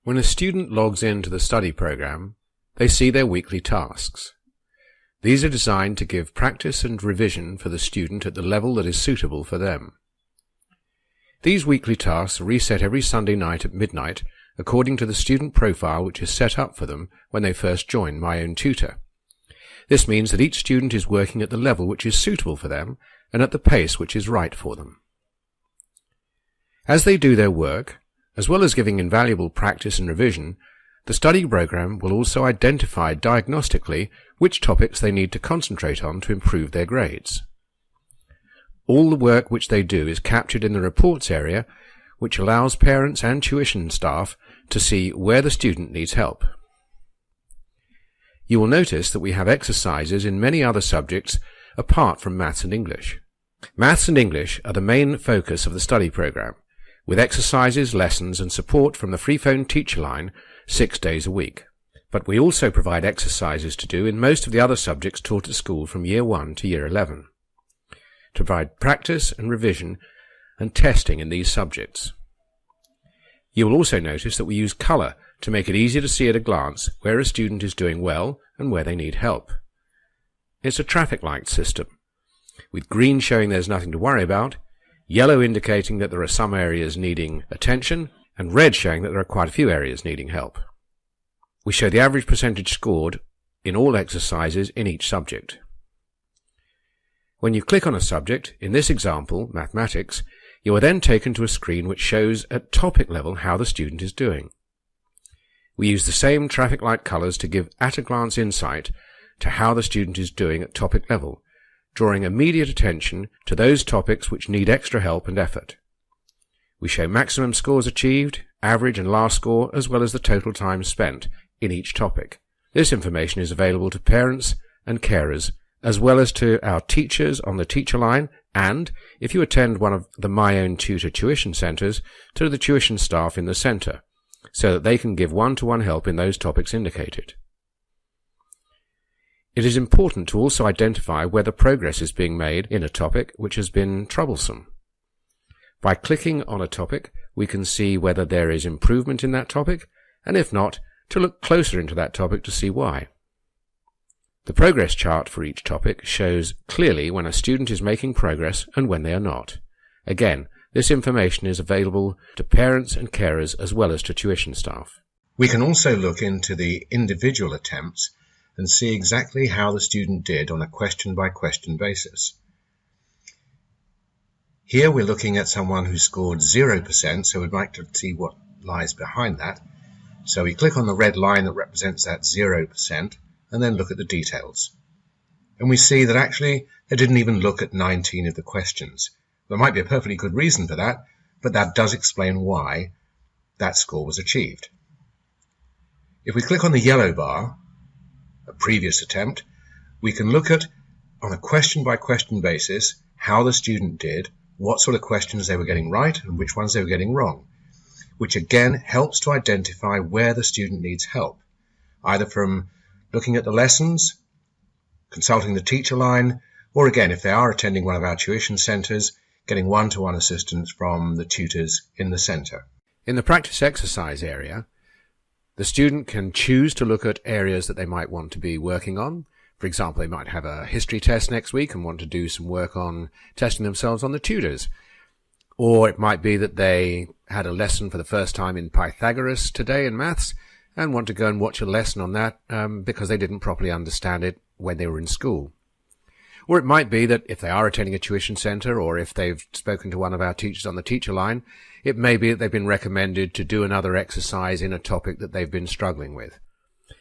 When a student logs into the study program, they see their weekly tasks. These are designed to give practice and revision for the student at the level that is suitable for them. These weekly tasks are reset every Sunday night at midnight according to the student profile which is set up for them when they first join My Own Tutor. This means that each student is working at the level which is suitable for them and at the pace which is right for them. As they do their work, as well as giving invaluable practice and revision, the study program will also identify diagnostically which topics they need to concentrate on to improve their grades. All the work which they do is captured in the reports area, which allows parents and tuition staff to see where the student needs help. You will notice that we have exercises in many other subjects apart from Maths and English. Maths and English are the main focus of the study program, with exercises, lessons and support from the free phone teacher line 6 days a week. But we also provide exercises to do in most of the other subjects taught at school from Year 1 to Year 11, to provide practice and revision and testing in these subjects. You will also notice that we use colour to make it easy to see at a glance where a student is doing well and where they need help. It's a traffic light system, with green showing there's nothing to worry about, yellow indicating that there are some areas needing attention, and red showing that there are quite a few areas needing help. We show the average percentage scored in all exercises in each subject. When you click on a subject, in this example, mathematics, you are then taken to a screen which shows at topic level how the student is doing. We use the same traffic light colours to give at-a-glance insight to how the student is doing at topic level, drawing immediate attention to those topics which need extra help and effort. We show maximum scores achieved, average and last score, as well as the total time spent in each topic. This information is available to parents and carers, as well as to our teachers on the teacher line, and, if you attend one of the My Own Tutor tuition centres, to the tuition staff in the centre, so that they can give one-to-one help in those topics indicated. It is important to also identify whether progress is being made in a topic which has been troublesome. By clicking on a topic, we can see whether there is improvement in that topic, and if not, to look closer into that topic to see why. The progress chart for each topic shows clearly when a student is making progress and when they are not. Again, this information is available to parents and carers as well as to tuition staff. We can also look into the individual attempts and see exactly how the student did on a question-by-question basis. Here we're looking at someone who scored 0%, so we'd like to see what lies behind that. So we click on the red line that represents that 0% and then look at the details. And we see that actually they didn't even look at 19 of the questions. There might be a perfectly good reason for that, but that does explain why that score was achieved. If we click on the yellow bar, a previous attempt, we can look at, on a question-by-question basis, how the student did, what sort of questions they were getting right and which ones they were getting wrong, which again helps to identify where the student needs help, either from looking at the lessons, consulting the teacher line, or again, if they are attending one of our tuition centres, getting one-to-one assistance from the tutors in the centre. In the practice exercise area, the student can choose to look at areas that they might want to be working on. For example, they might have a history test next week and want to do some work on testing themselves on the tutors. Or it might be that they had a lesson for the first time in Pythagoras today in maths and want to go and watch a lesson on that because they didn't properly understand it when they were in school. Or it might be that if they are attending a tuition centre or if they've spoken to one of our teachers on the teacher line, it may be that they've been recommended to do another exercise in a topic that they've been struggling with.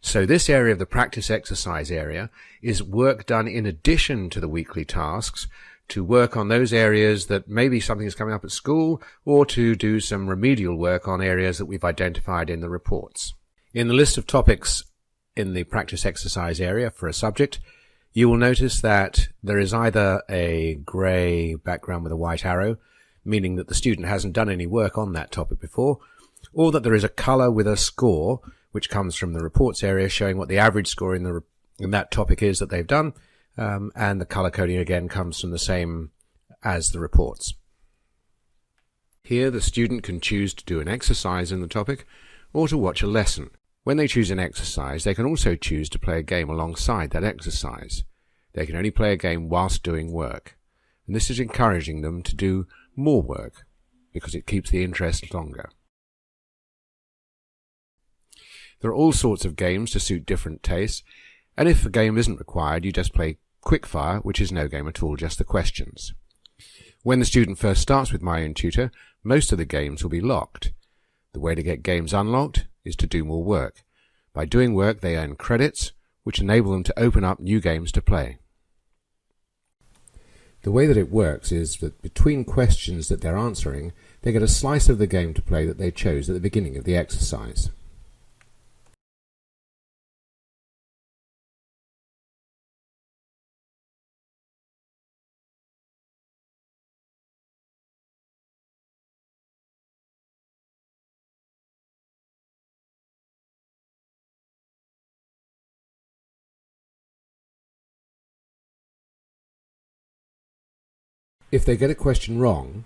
So this area of the practice exercise area is work done in addition to the weekly tasks to work on those areas that maybe something is coming up at school or to do some remedial work on areas that we've identified in the reports. In the list of topics in the practice exercise area for a subject, you will notice that there is either a grey background with a white arrow, meaning that the student hasn't done any work on that topic before, or that there is a colour with a score, which comes from the reports area showing what the average score in that topic is that they've done, and the colour coding again comes from the same as the reports. Here the student can choose to do an exercise in the topic, or to watch a lesson. When they choose an exercise, they can also choose to play a game alongside that exercise. They can only play a game whilst doing work, and this is encouraging them to do more work because it keeps the interest longer. There are all sorts of games to suit different tastes, and if a game isn't required, you just play quickfire, which is no game at all, just the questions. When the student first starts with My Own Tutor, most of the games will be locked. The way to get games unlocked is to do more work. By doing work, they earn credits, which enable them to open up new games to play. The way that it works is that between questions that they're answering, they get a slice of the game to play that they chose at the beginning of the exercise. If they get a question wrong,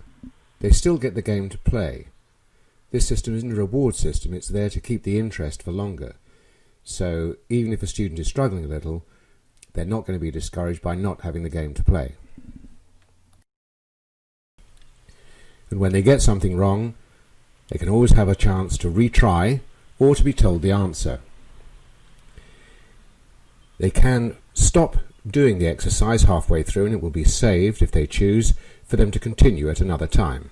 they still get the game to play. This system isn't a reward system, it's there to keep the interest for longer. So even if a student is struggling a little, they're not going to be discouraged by not having the game to play. And when they get something wrong, they can always have a chance to retry or to be told the answer. They can stop doing the exercise halfway through and it will be saved, if they choose, for them to continue at another time.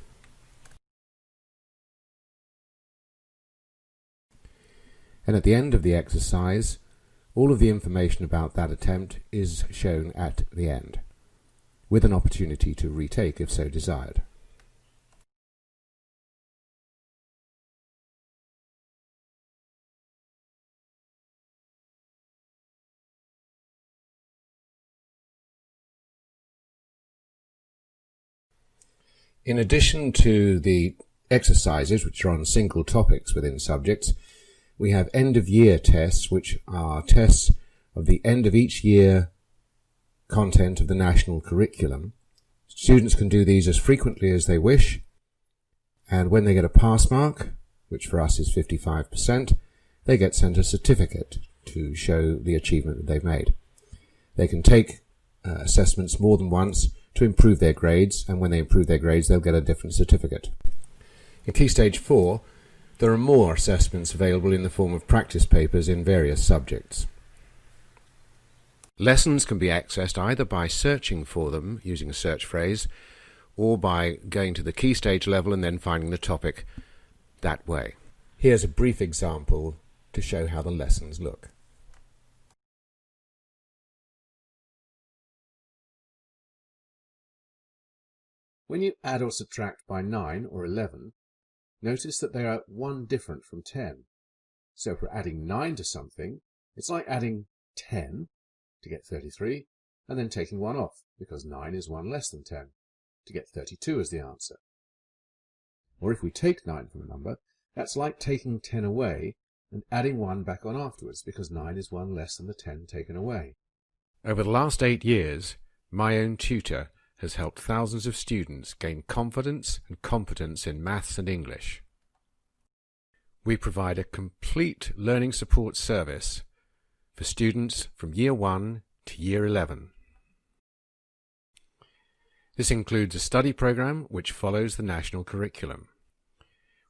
And at the end of the exercise, all of the information about that attempt is shown at the end, with an opportunity to retake if so desired. In addition to the exercises, which are on single topics within subjects, we have end-of-year tests, which are tests of the end of each year content of the national curriculum. Students can do these as frequently as they wish, and when they get a pass mark, which for us is 55%, they get sent a certificate to show the achievement that they've made. They can take assessments more than once to improve their grades, and when they improve their grades, they'll get a different certificate. In Key Stage 4, there are more assessments available in the form of practice papers in various subjects. Lessons can be accessed either by searching for them using a search phrase, or by going to the Key Stage level and then finding the topic that way. Here's a brief example to show how the lessons look. When you add or subtract by 9 or 11, notice that they are 1 different from 10. So if we're adding 9 to something, it's like adding 10 to get 33, and then taking 1 off, because 9 is 1 less than 10, to get 32 as the answer. Or if we take 9 from a number, that's like taking 10 away and adding 1 back on afterwards, because 9 is 1 less than the 10 taken away. Over the last 8 years, My Own Tutor has helped thousands of students gain confidence and competence in maths and English. We provide a complete learning support service for students from Year 1 to Year 11. This includes a study program which follows the national curriculum.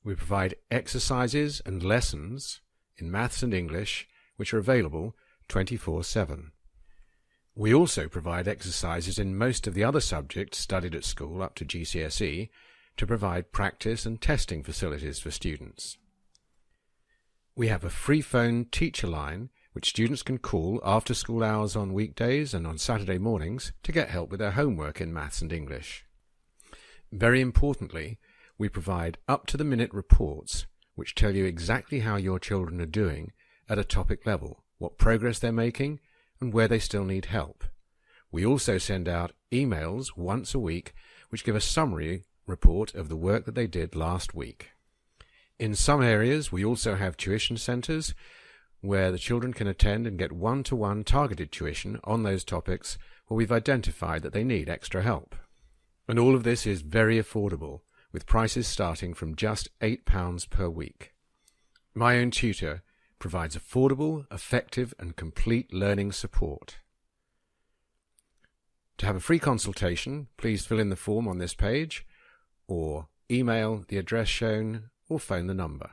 We provide exercises and lessons in maths and English which are available 24/7. We also provide exercises in most of the other subjects studied at school up to GCSE to provide practice and testing facilities for students. We have a free phone teacher line which students can call after school hours on weekdays and on Saturday mornings to get help with their homework in maths and English. Very importantly, we provide up-to-the-minute reports which tell you exactly how your children are doing at a topic level, what progress they're making, and where they still need help. We also send out emails once a week which give a summary report of the work that they did last week. In some areas, we also have tuition centres where the children can attend and get one-to-one targeted tuition on those topics where we've identified that they need extra help. And all of this is very affordable, with prices starting from just £8 per week. My Own Tutor provides affordable, effective and complete learning support. To have a free consultation, please fill in the form on this page, or email the address shown, or phone the number.